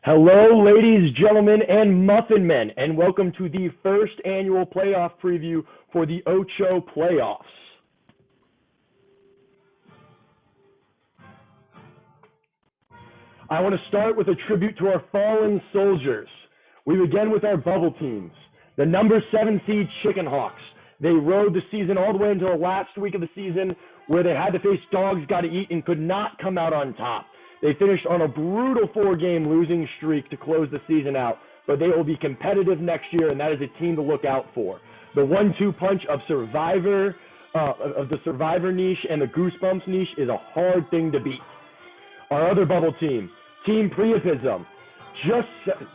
Hello, ladies, gentlemen, and muffin men, and welcome to the first annual playoff preview for the Ocho playoffs. I want to start with a tribute to our fallen soldiers. We begin with our bubble teams. The number 7 seed Chicken Hawks. They rode the season all the way until the last week of the season where they had to face Dogs Gotta Eat and could not come out on top. They finished on a brutal 4-game losing streak to close the season out, but they will be competitive next year, and that is a team to look out for. The 1-2 punch of the Survivor niche and the Goosebumps niche is a hard thing to beat. Our other bubble team, Team Priapism,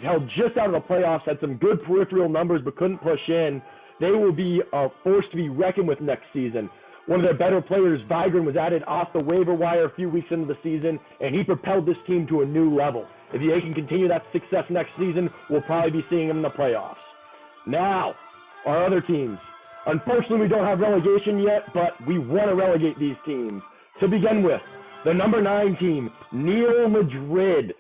held just out of the playoffs, had some good peripheral numbers but couldn't push in. They will be a force to be reckoned with next season. One of their better players, Vigran, was added off the waiver wire a few weeks into the season, and he propelled this team to a new level. If they can continue that success next season, we'll probably be seeing them in the playoffs. Now, our other teams. Unfortunately, we don't have relegation yet, but we want to relegate these teams. To begin with, the number 9 team, Real Madrid.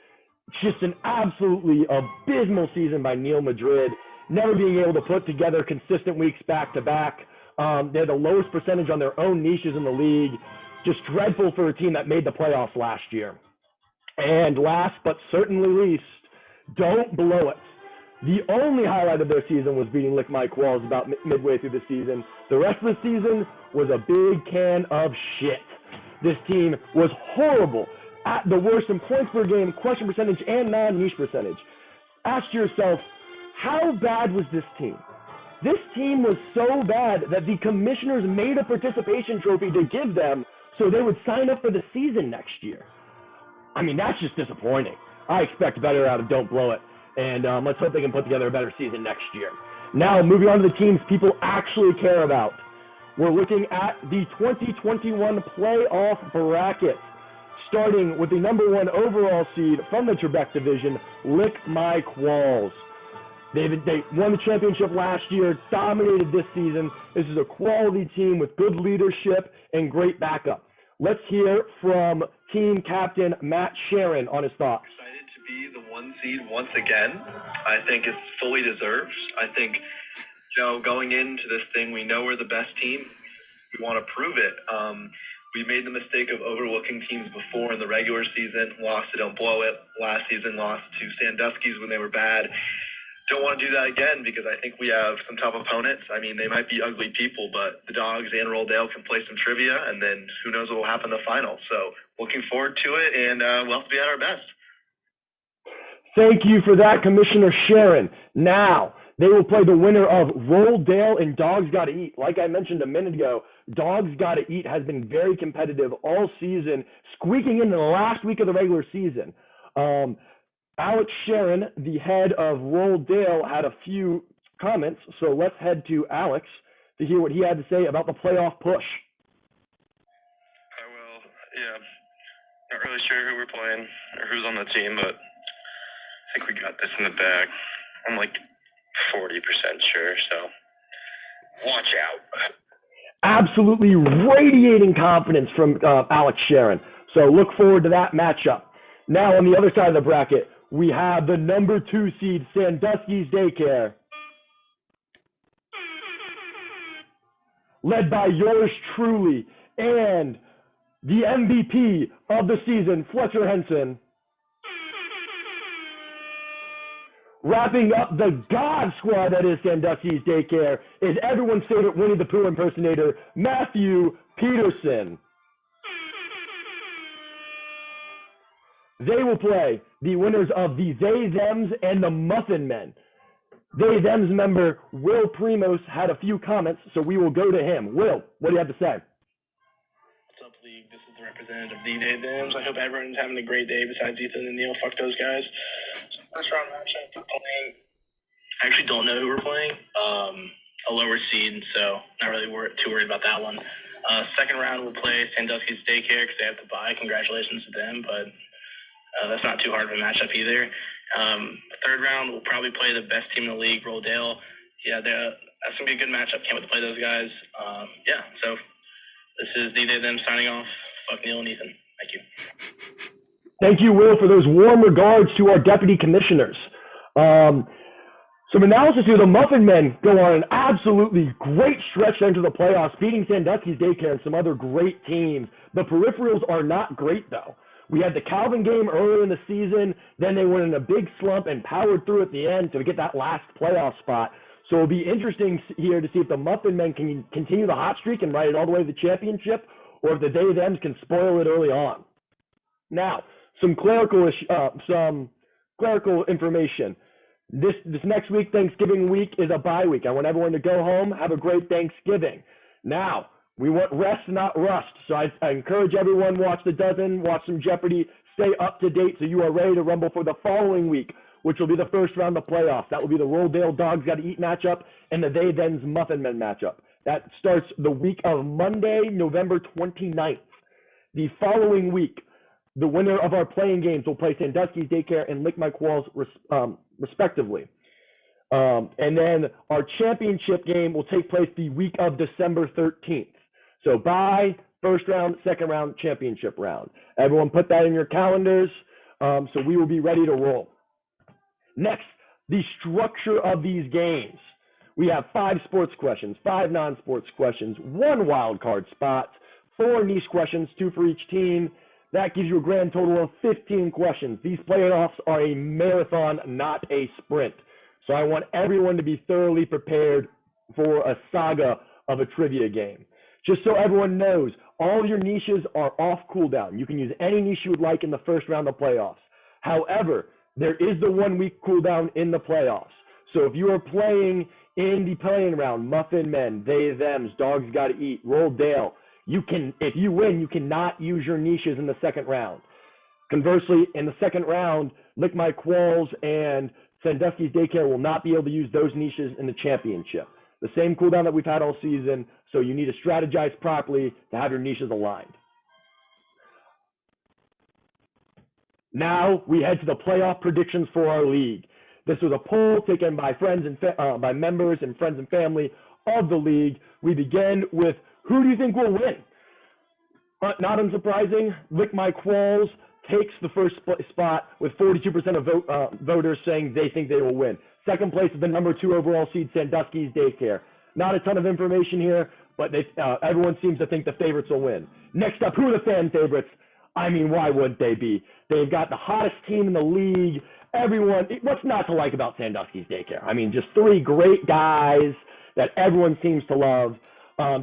Just an absolutely abysmal season by Real Madrid, never being able to put together consistent weeks back-to-back. They had the lowest percentage on their own niches in the league. Just dreadful for a team that made the playoffs last year. And last but certainly least, don't blow it. The only highlight of their season was beating Lick Mike Walls about midway through the season. The rest of the season was a big can of shit. This team was horrible, at the worst in points per game, question percentage, and non-niche percentage. Ask yourself, how bad was this team? This team was so bad that the commissioners made a participation trophy to give them so they would sign up for the season next year. I mean, that's just disappointing. I expect better out of Don't Blow It, and let's hope they can put together a better season next year. Now, moving on to the teams people actually care about. We're looking at the 2021 playoff bracket, starting with the number 1 overall seed from the Trebek division, Lick Mike Walls. They won the championship last year, dominated this season. This is a quality team with good leadership and great backup. Let's hear from team captain Matt Sharon on his thoughts. Excited to be the 1 seed once again. I think it's fully deserved. I think, going into this thing, we know we're the best team. We want to prove it. We made the mistake of overlooking teams before in the regular season, lost to Don't Blow It. Last season, lost to Sandusky's when they were bad. Don't want to do that again because I think we have some tough opponents. I mean, they might be ugly people, but the Dogs and Rolldale can play some trivia, and then who knows what will happen in the final. So looking forward to it, and we'll have to be at our best. Thank you for that, Commissioner Sharon. Now, they will play the winner of Rolldale and Dogs Gotta Eat. Like I mentioned a minute ago, Dogs Gotta Eat has been very competitive all season, squeaking into the last week of the regular season. Alex Sharon, the head of Rolldale, had a few comments, so let's head to Alex to hear what he had to say about the playoff push. Not really sure who we're playing or who's on the team, but I think we got this in the bag. I'm like 40% sure, so watch out. Absolutely radiating confidence from Alex Sharon, so look forward to that matchup. Now, on the other side of the bracket, we have the number 2 seed, Sandusky's Daycare, led by yours truly and the MVP of the season, Fletcher Henson. Wrapping up the God Squad that is Sandusky's Daycare is everyone's favorite Winnie the Pooh impersonator, Matthew Peterson. They will play the winners of the They, Thems, and the Muffin Men. They, Thems member Will Primos had a few comments, so we will go to him. Will, what do you have to say? What's up, League? This is the representative of the They, Thems. I hope everyone's having a great day besides Ethan and Neil. Fuck those guys. First round matchup, we're playing. I actually don't know who we're playing. A lower seed, so not really too worried about that one. Second round, we'll play Sandusky's Daycare because they have to bye. Congratulations to them, but that's not too hard of a matchup either. Third round, we'll probably play the best team in the league, Rolldale. Yeah, that's going to be a good matchup. Can't wait to play those guys. So this is D-Day Them signing off. Fuck Neil and Ethan. Thank you. Thank you, Will, for those warm regards to our deputy commissioners. Some analysis here. The Muffin Men go on an absolutely great stretch into the playoffs, beating Sandusky's Daycare and some other great teams. The peripherals are not great, though. We had the Calvin game earlier in the season. Then they went in a big slump and powered through at the end to get that last playoff spot. So it'll be interesting here to see if the Muffin Men can continue the hot streak and ride it all the way to the championship, or if the They-Thems can spoil it early on. Now, some clerical information. This next week, Thanksgiving week, is a bye week. I want everyone to go home, have a great Thanksgiving. Now, we want rest, not rust. So I encourage everyone, watch The Dozen, watch some Jeopardy, stay up to date so you are ready to rumble for the following week, which will be the first round of playoffs. That will be the Rolldale Dogs Gotta Eat matchup and the They-Thems Muffin Men matchup. That starts the week of Monday, November 29th. The following week, the winner of our playing games will play Sandusky's Daycare and Lick My Qualls respectively. And then our championship game will take place the week of December 13th. So bye, first round, second round, championship round. Everyone put that in your calendars, so we will be ready to roll. Next, the structure of these games. We have 5 sports questions, 5 non-sports questions, 1 wild card spot, 4 niche questions, 2 for each team. That gives you a grand total of 15 questions. These playoffs are a marathon, not a sprint. So I want everyone to be thoroughly prepared for a saga of a trivia game. Just so everyone knows, all of your niches are off cooldown. You can use any niche you would like in the first round of playoffs. However, there is the 1-week cooldown in the playoffs. So if you are playing in the playing round, Muffin Men, They-Thems, Dogs Gotta Eat, Rolldale, if you win, you cannot use your niches in the second round. Conversely, in the second round, Lick My Qualls and Sandusky's Daycare will not be able to use those niches in the championship. The same cooldown that we've had all season, so you need to strategize properly to have your niches aligned. Now we head to the playoff predictions for our league. This was a poll taken by by members and friends and family of the league. We begin with, who do you think will win? Not unsurprising, Lick My Qualls takes the first spot with 42% of voters saying they think they will win. Second place is the number 2 overall seed, Sandusky's Daycare. Not a ton of information here, but everyone seems to think the favorites will win. Next up, who are the fan favorites? I mean, why wouldn't they be? They've got the hottest team in the league. What's not to like about Sandusky's Daycare? I mean, just 3 great guys that everyone seems to love,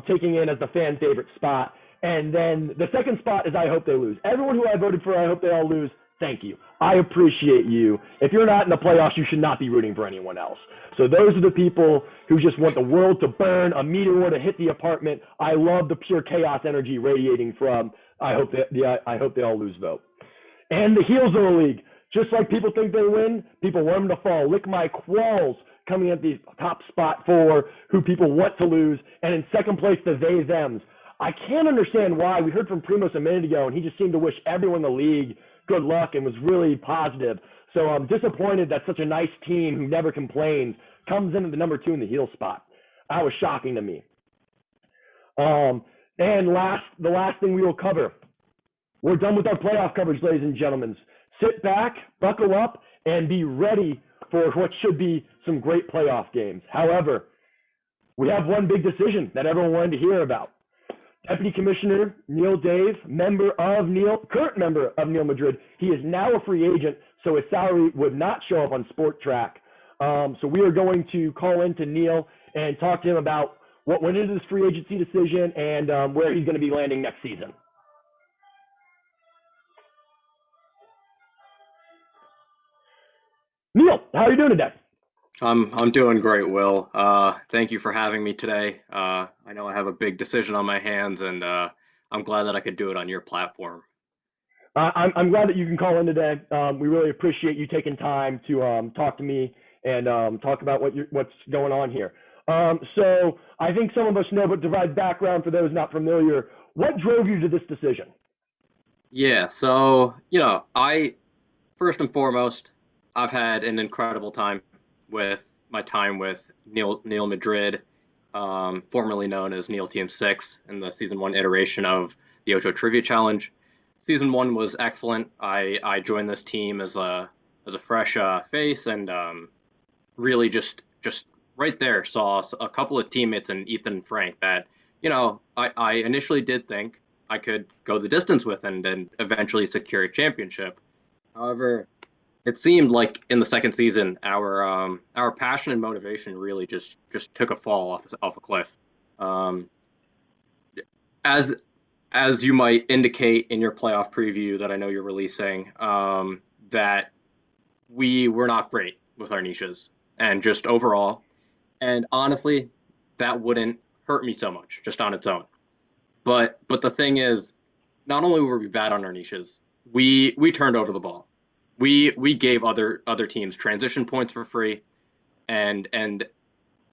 taking in as the fan favorite spot. And then the second spot is I hope they lose. Everyone who I voted for, I hope they all lose. Thank you. I appreciate you. If you're not in the playoffs, you should not be rooting for anyone else. So those are the people who just want the world to burn, a meteor to hit the apartment. I love the pure chaos energy radiating from I hope they all lose vote. And the heels of the league. Just like people think they win, people want them to fall. Lick My Qualls coming at the top spot for who people want to lose. And in second place, the They-Thems. I can't understand why. We heard from Primos a minute ago, and he just seemed to wish everyone in the league good luck and was really positive. So I'm disappointed that such a nice team who never complains comes in at the number 2 in the heel spot. That was shocking to me. And the last thing we will cover. We're done with our playoff coverage, ladies and gentlemen. Sit back, buckle up, and be ready for what should be some great playoff games. However, we have one big decision that everyone wanted to hear about. Deputy Commissioner Neil Dave, current member of Neil Madrid, he is now a free agent, so his salary would not show up on Sport Track. So we are going to call in to Neil and talk to him about what went into this free agency decision and where he's going to be landing next season. Neil, how are you doing today? I'm doing great, Will. Thank you for having me today. I know I have a big decision on my hands, and I'm glad that I could do it on your platform. I'm glad that you can call in today. We really appreciate you taking time to talk to me and talk about what's going on here. So I think some of us know, but to provide background for those not familiar, what drove you to this decision? Yeah, so, first and foremost, I've had an incredible time with Neil Madrid, formerly known as Neil Team 6 in the Season 1 iteration of the Ocho Trivia Challenge. season one was excellent. I joined this team as a fresh face, and really just right there saw a couple of teammates in Ethan and Frank that I initially did think I could go the distance with and eventually secure a championship. However, it seemed like in the second season our passion and motivation really just took a fall off a cliff. Um, as as you might indicate in your playoff preview that I know you're releasing, that we were not great with our niches and just overall. And honestly, that wouldn't hurt me so much just on its own. But the thing is, not only were we bad on our niches, we turned over the ball. We gave other teams transition points for free, and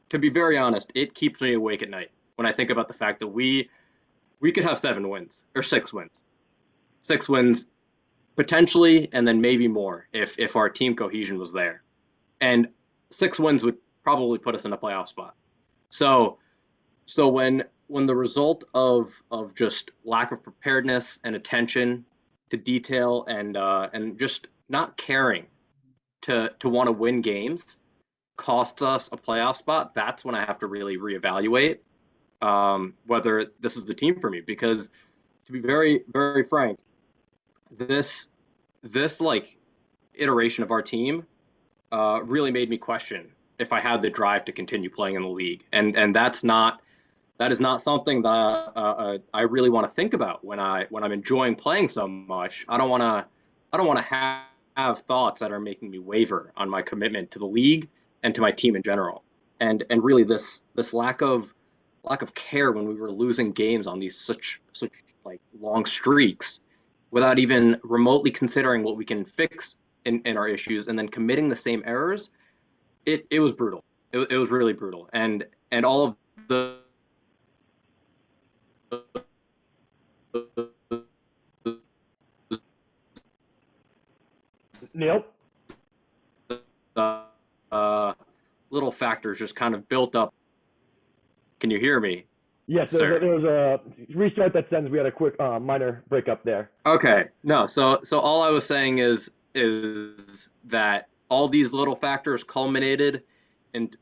to be very honest, it keeps me awake at night when I think about the fact that we could have 7 wins or 6 wins, 6 wins potentially, and then maybe more if our team cohesion was there, and 6 wins would probably put us in a playoff spot. So when the result of just lack of preparedness and attention to detail and just not caring to want to win games costs us a playoff spot, that's when I have to really reevaluate whether this is the team for me. Because to be very very frank, this like iteration of our team really made me question if I had the drive to continue playing in the league, and that is not something that I really want to think about when I'm enjoying playing so much. I don't want to have thoughts that are making me waver on my commitment to the league and to my team in general. And really this lack of care when we were losing games on these such like long streaks without even remotely considering what we can fix in our issues and then committing the same errors. It was brutal. It was really brutal. And all of the Neil? uh, little factors just kind of built up. Can you hear me, Yes, sir? there was a restart that sentence. We had a quick minor breakup there. Okay. No, so all I was saying is that all these little factors culminated and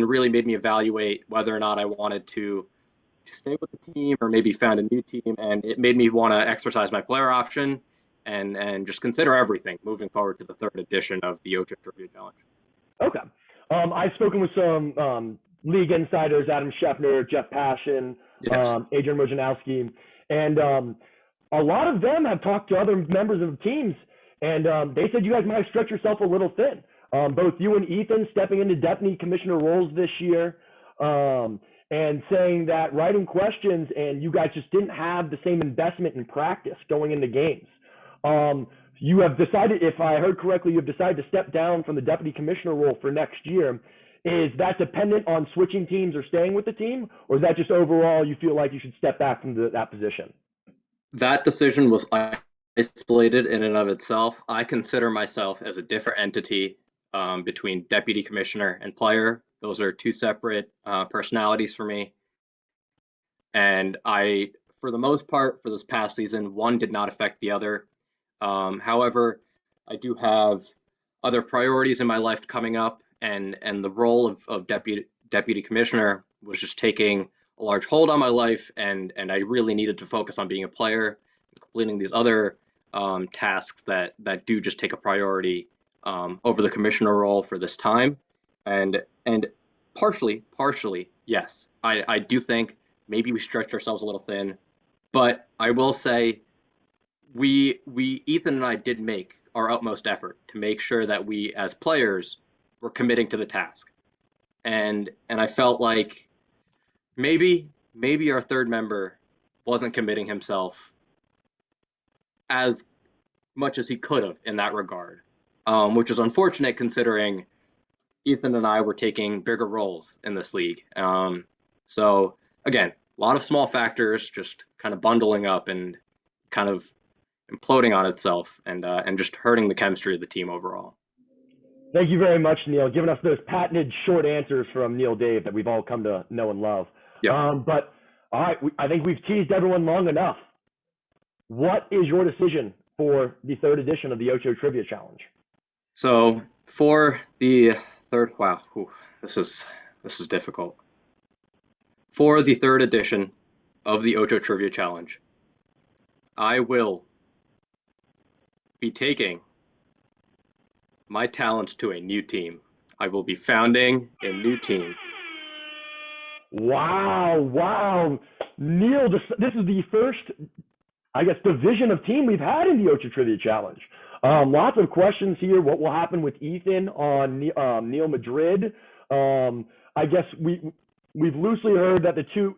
really made me evaluate whether or not I wanted to stay with the team or maybe found a new team, and it made me want to exercise my player option and just consider everything moving forward to the third edition of the Ocho Trivia Challenge. Okay. I've spoken with some league insiders, Adam Scheffner, Jeff Passion, Yes. Adrian Wojnarowski, and a lot of them have talked to other members of teams, and they said you guys might have stretched yourself a little thin. Both you and Ethan stepping into deputy commissioner roles this year, and saying that writing questions and you guys just didn't have the same investment in practice going into games. You have decided, if I heard correctly, you've decided to step down from the deputy commissioner role for next year. Is that dependent on switching teams or staying with the team, or is that just overall you feel like you should step back from that position? That decision was isolated in and of itself. I consider myself as a different entity between deputy commissioner and player. Those are two separate personalities for me. And for the most part, for this past season, one did not affect the other. However, I do have other priorities in my life coming up, and the role of deputy commissioner was just taking a large hold on my life, and I really needed to focus on being a player, completing these other tasks that do just take a priority over the commissioner role for this time. And partially, yes, I do think maybe we stretched ourselves a little thin, but I will say we Ethan and I did make our utmost effort to make sure that we as players were committing to the task. And I felt like maybe our third member wasn't committing himself as much as he could have in that regard, which is unfortunate considering Ethan and I were taking bigger roles in this league. So again, a lot of small factors just kind of bundling up and kind of imploding on itself and just hurting the chemistry of the team overall. Thank you very much, Neil, giving us those patented short answers from Neil Dave that we've all come to know and love. Yep. But all right, I think we've teased everyone long enough. what is your decision for the third edition of the Ocho Trivia Challenge? So for the third, wow, this is difficult. For the third edition of the Ocho Trivia Challenge, I will be taking my talents to a new team. I will be founding a new team. Wow. Neil, this is the first, I guess, division of team we've had in the Ocho Trivia Challenge. Lots of questions here. What will happen with Ethan on Neil Madrid? I guess we've loosely heard that the two,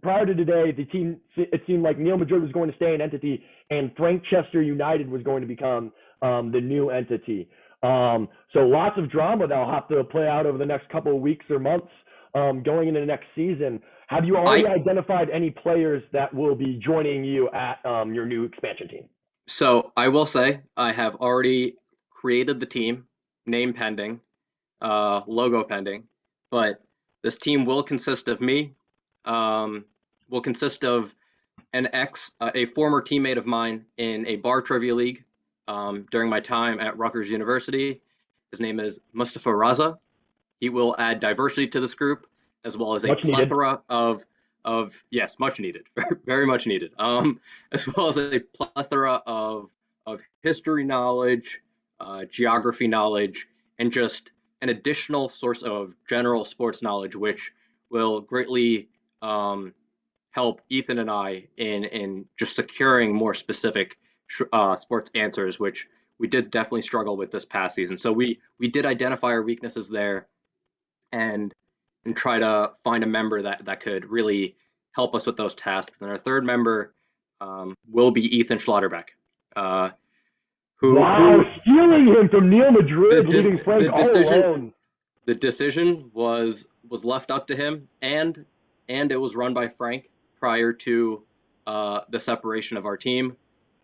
prior to today, the team, it seemed like Neil Madrid was going to stay an entity and Frank Chester United was going to become the new entity. So lots of drama that'll have to play out over the next couple of weeks or months going into the next season. Have you already identified any players that will be joining you at your new expansion team? So I will say I have already created the team, name pending, logo pending, but this team will consist of me, will consist of a former teammate of mine in a bar trivia league during my time at Rutgers University. His name is Mustafa Raza. He will add diversity to this group, as well as a plethora of yes, much needed, very much needed, as well as a plethora of history knowledge, geography knowledge, and just an additional source of general sports knowledge, which will greatly help Ethan and I in just securing more specific sports answers, which we did definitely struggle with this past season. So we did identify our weaknesses there and try to find a member that could really help us with those tasks. And our third member will be Ethan Schlotterbeck. Stealing him from Neil Madrid, leaving Frank all alone. The decision was left up to him, and it was run by Frank prior to the separation of our team.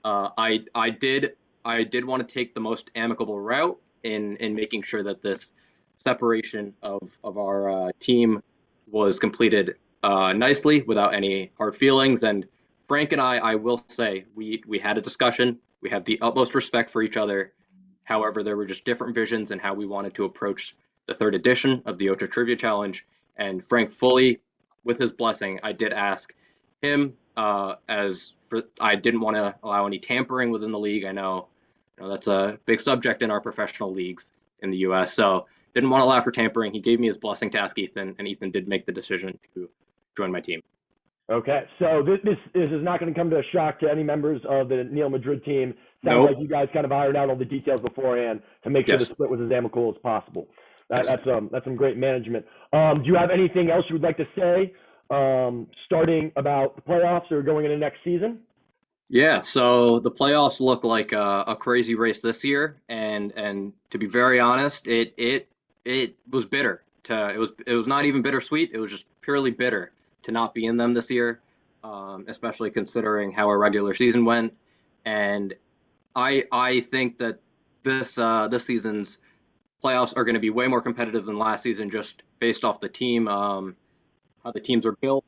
I did want to take the most amicable route in making sure that this separation of our team was completed nicely without any hard feelings. And Frank and I will say, we had a discussion. We have the utmost respect for each other. However, there were just different visions in how we wanted to approach the third edition of the Ocho Trivia Challenge. And Frank, fully with his blessing, I did ask him I didn't want to allow any tampering within the league. I know that's a big subject in our professional leagues in the U.S. So didn't want to allow for tampering. He gave me his blessing to ask Ethan, and Ethan did make the decision to join my team. Okay, so this is not going to come to a shock to any members of the Neil Madrid team. Sounds like you guys kind of ironed out all the details beforehand to make sure the split was as amicable as possible. That's some great management. Do you have anything else you would like to say, starting about the playoffs or going into next season? Yeah, so the playoffs look like a crazy race this year, and to be very honest, it was bitter. It was not even bittersweet. It was just purely bitter to not be in them this year, especially considering how our regular season went. And I think that this season's playoffs are going to be way more competitive than last season, just based off the team, how the teams are built.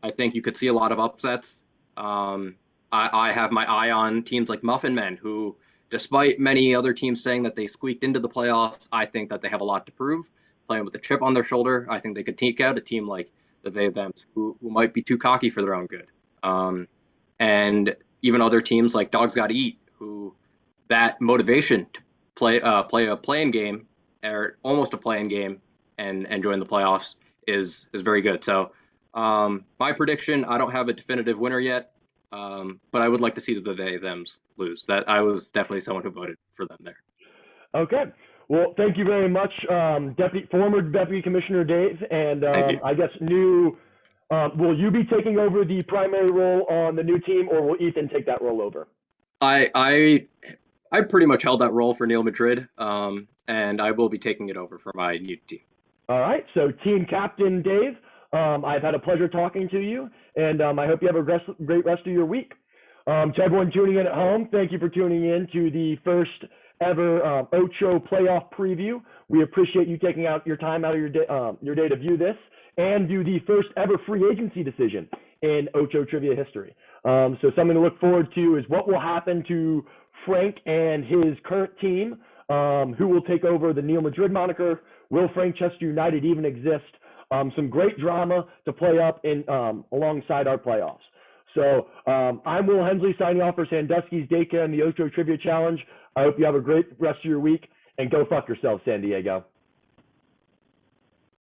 I think you could see a lot of upsets. I have my eye on teams like Muffin Men, who, despite many other teams saying that they squeaked into the playoffs, I think that they have a lot to prove. Playing with a chip on their shoulder, I think they could take out a team like the They/Thems, who might be too cocky for their own good. And even other teams like Dogs Gotta Eat, who that motivation to play a play-in game, or almost a play-in game, and join the playoffs is very good. So my prediction, I don't have a definitive winner yet, but I would like to see the They/Thems lose. That I was definitely someone who voted for them there. Okay. Well, thank you very much, former Deputy Commissioner Dave, and I guess will you be taking over the primary role on the new team, or will Ethan take that role over? I pretty much held that role for Neil Madrid, and I will be taking it over for my new team. All right, so team captain Dave, I've had a pleasure talking to you, and I hope you have a great rest of your week. To everyone tuning in at home, thank you for tuning in to the first ever Ocho playoff preview. We appreciate you taking out your time out of your day to view this and do the first ever free agency decision in Ocho trivia history. So something to look forward to is what will happen to Frank and his current team. Who will take over the Neil Madrid moniker? Will Frankchester United even exist? Some great drama to play up in alongside our playoffs. So I'm Will Hensley signing off for Sandusky's Daycare and the Ocho Trivia Challenge. I hope you have a great rest of your week, and go fuck yourself, San Diego.